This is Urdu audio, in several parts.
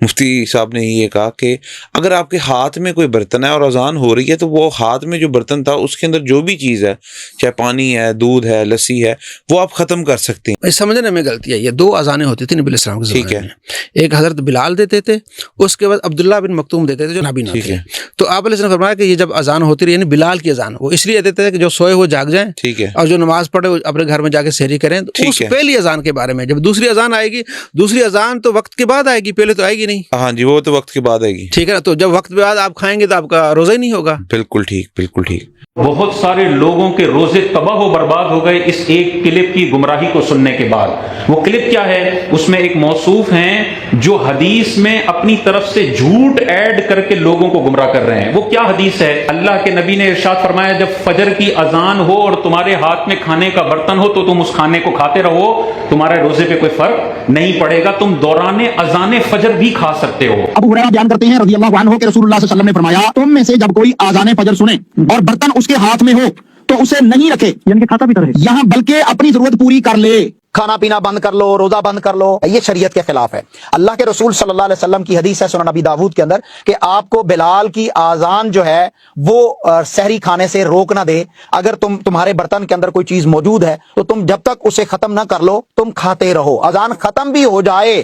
مفتی صاحب نے یہ کہا کہ اگر آپ کے ہاتھ میں کوئی برتن ہے اور اذان ہو رہی ہے تو وہ ہاتھ میں جو برتن تھا اس کے اندر جو بھی چیز ہے، چاہے پانی ہے، دودھ ہے، لسی ہے، وہ آپ ختم کر سکتے ہیں۔ سمجھنے میں غلطی ہے، یہ دو اذانیں ہوتی تھیں نبی علیہ السلام کے ٹھیک زمانے ہے، میں، ایک حضرت بلال دیتے تھے، اس کے بعد عبداللہ بن مکتوم دیتے تھے جو نابینا ٹھیک تھے۔ ہے، تو آپ علیہ السلام نے فرمایا کہ یہ جب اذان ہوتی رہی، یعنی بلال کی اذان، وہ اس لیے دیتے تھے کہ جو سوئے ہوئے جاگ جائیں ٹھیک ہے، اور جو نماز پڑھے وہ اپنے گھر میں جا کے سحری کریں۔ تو اس ٹھیک ہے، پہلی اذان کے بارے میں، جب دوسری اذان آئے گی، دوسری اذان تو وقت کے بعد آئے گی، پہلے تو آئے گی نہیں، ہاں جی، وہ تو وقت کے بعد آئے گی۔ ٹھیک ہے نا؟ تو جب وقت کے بعد آپ کھائیں گے تو آپ کا روزہ ہی نہیں ہوگا۔ بالکل ٹھیک، بالکل ٹھیک۔ بہت سارے لوگوں کے روزے تباہ و برباد ہو گئے اس ایک کلپ کی گمراہی کو سننے کے بعد۔ وہ کلپ کیا ہے؟ اس میں ایک موصوف ہیں جو حدیث میں اپنی طرف سے جھوٹ ایڈ کر کے لوگوں کو گمراہ کر رہے ہیں۔ وہ کیا حدیث ہے؟ اللہ کے نبی نے ارشاد فرمایا جب فجر کی اذان ہو اور تمہارے ہاتھ میں کھانے کا برتن ہو تو تم اس کھانے کو کھاتے رہو، تمہارے روزے پہ کوئی فرق نہیں پڑے گا، تم دوران اذان فجر بھی کھا سکتے ہو۔ ابو ہریرہ بیان کرتے ہیں رضی اللہ عنہ کہ رسول اللہ صلی اللہ علیہ وسلم نے فرمایا تم میں سے جب کوئی اذان فجر سنے اور برتن اس کے ہاتھ میں ہو تو اسے نہیں رکھے، یعنی کہ کھاتا پیتا رہے، یہاں بلکہ اپنی ضرورت پوری کر لے۔ کھانا پینا بند کر لو، روزہ بند کر لو، یہ شریعت کے خلاف ہے۔ اللہ کے رسول صلی اللہ علیہ وسلم کی حدیث ہے سنن ابی داؤد کے اندر کہ آپ کو بلال کی اذان جو ہے وہ سحری کھانے سے روک نہ دے۔ اگر تمہارے برتن کے اندر کوئی چیز موجود ہے تو تم جب تک اسے ختم نہ کر لو تم کھاتے رہو، اذان ختم بھی ہو جائے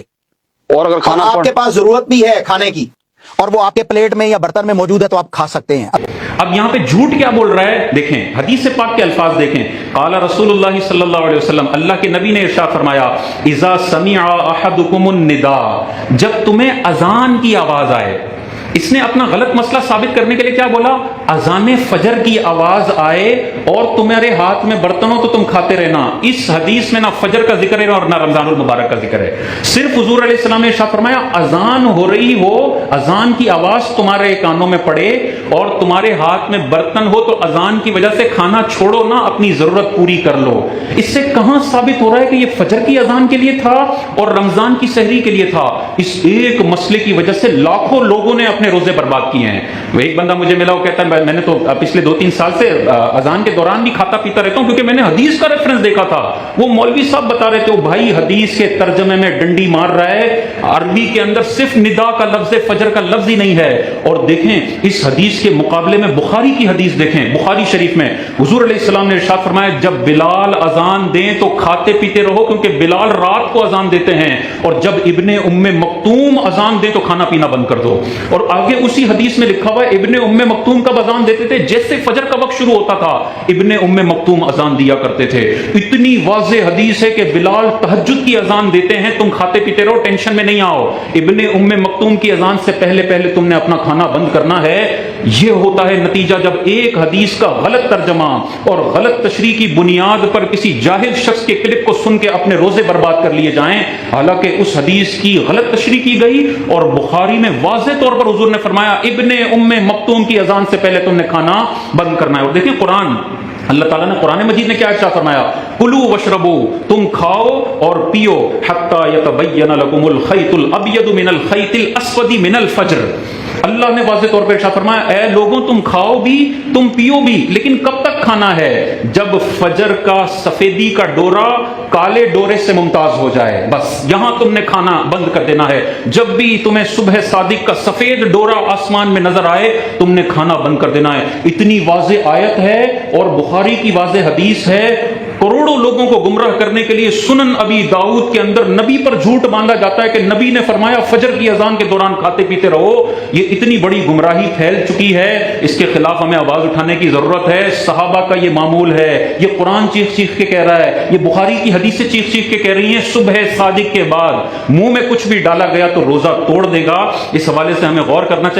اور اگر کھانا آپ کے پاس ضرورت بھی ہے کھانے کی اور وہ آپ کے پلیٹ میں یا برتن میں موجود ہے تو آپ کھا سکتے ہیں۔ اب یہاں پہ جھوٹ کیا بول رہا ہے؟ دیکھیں حدیث پاک کے الفاظ دیکھیں۔ قال رسول اللہ صلی اللہ علیہ وسلم، اللہ کے نبی نے ارشاد فرمایا اذا سمع احدکم النداء، جب تمہیں اذان کی آواز آئے۔ اس نے اپنا غلط مسئلہ ثابت کرنے کے لیے کیا بولا؟ اذان فجر کی آواز آئے اور تمہارے ہاتھ میں برتن ہو تو تم کھاتے رہنا۔ اس حدیث میں نہ فجر کا ذکر ہے اور نہ رمضان المبارک کا ذکر ہے، صرف حضور علیہ السلام نے ارشاد فرمایا اذان ہو رہی ہو، اذان کی آواز تمہارے کانوں میں پڑے اور تمہارے ہاتھ میں برتن ہو تو اذان کی وجہ سے کھانا چھوڑو نہ، اپنی ضرورت پوری کر لو۔ اس سے کہاں ثابت ہو رہا ہے کہ یہ فجر کی اذان کے لیے تھا اور رمضان کی سحری کے لیے تھا؟ اس ایک مسئلے کی وجہ سے لاکھوں لوگوں نے اپنے روزے برباد کیے ہیں۔ ایک بندہ مجھے ملا، وہ کہتا ہے میں نے تو پچھلے 2-3 سال سے اذان کے دوران بھی کھاتا پیتا رہتا ہوں کیونکہ میں نے حدیث کا ریفرنس دیکھا تھا۔ وہ مولوی صاحب بتا رہے تھے وہ بھائی حدیث کے ترجمے میں ڈنڈی مار رہا ہے، عربی کے اندر صرف ندا کا لفظ فجر کا لفظ ہی نہیں ہے۔ اور دیکھیں اس حدیث کے مقابلے میں بخاری کی حدیث دیکھیں، بخاری شریف میں حضور علیہ السلام نے ارشاد فرمایا جب بلال اذان دیں تو کھاتے پیتے رہو کیونکہ بلال رات کو اذان دیتے ہیں، اور جب ابن ام مکتوم اذان دیں تو کھانا پینا بند کر دو۔ اور آگے اسی حدیث میں لکھا ہوا ہے ابن ام مکتوم کب اذان دیتے تھے؟ جیسے فجر کا وقت شروع ہوتا تھا ابن ام مکتوم اذان دیا کرتے تھے۔ اتنی واضح حدیث ہے کہ بلال تہجد کی اذان دیتے ہیں، تم کھاتے پیتے رہو، ٹینشن میں نہیں آؤ۔ ابن ام مکتوم کی اذان سے پہلے تم نے اپنا کھانا بند کرنا ہے۔ یہ ہوتا ہے نتیجہ جب ایک حدیث کا غلط ترجمہ اور غلط تشریح کی بنیاد پر کسی جاہل شخص کے کلپ کو سن کے اپنے روزے برباد کر لیے جائیں، حالانکہ اس حدیث کی غلط تشریح کی گئی اور بخاری میں واضح طور پر حضور نے فرمایا ابن ام مکتوم کی اذان سے پہلے تم نے کھانا بند کرنا ہے۔ اور دیکھیں قرآن، اللہ تعالیٰ نے قرآن مجید نے کیا ارشاد فرمایا؟ کلوا واشربوا، تم کھاؤ اور پیو، حتی یتبین لکم الخیط الابیض من الخیط الاسود من الفجر۔ اللہ نے واضح طور پر ارشاد فرمایا اے لوگوں تم کھاؤ بھی تم پیو بھی، لیکن کب تک کھانا ہے؟ جب فجر کا سفیدی کا ڈورا کالے ڈورے سے ممتاز ہو جائے، بس یہاں تم نے کھانا بند کر دینا ہے۔ جب بھی تمہیں صبح صادق کا سفید ڈورا آسمان میں نظر آئے تم نے کھانا بند کر دینا ہے۔ اتنی واضح آیت ہے اور بخاری کی واضح حدیث ہے۔ کروڑوں لوگوں کو گمراہ کرنے کے لیے سنن ابی داؤد کے اندر نبی پر جھوٹ باندھا جاتا ہے کہ نبی نے فرمایا فجر کی اذان کے دوران کھاتے پیتے رہو۔ یہ اتنی بڑی گمراہی پھیل چکی ہے، اس کے خلاف ہمیں آواز اٹھانے کی ضرورت ہے۔ صحابہ کا یہ معمول ہے، یہ قرآن چیخ چیخ کے کہہ رہا ہے، یہ بخاری کی حدیثیں چیخ چیخ کے کہہ رہی ہیں صبح صادق کے بعد منہ میں کچھ بھی ڈالا گیا تو روزہ توڑ دے گا۔ اس حوالے سے ہمیں غور کرنا چاہیے۔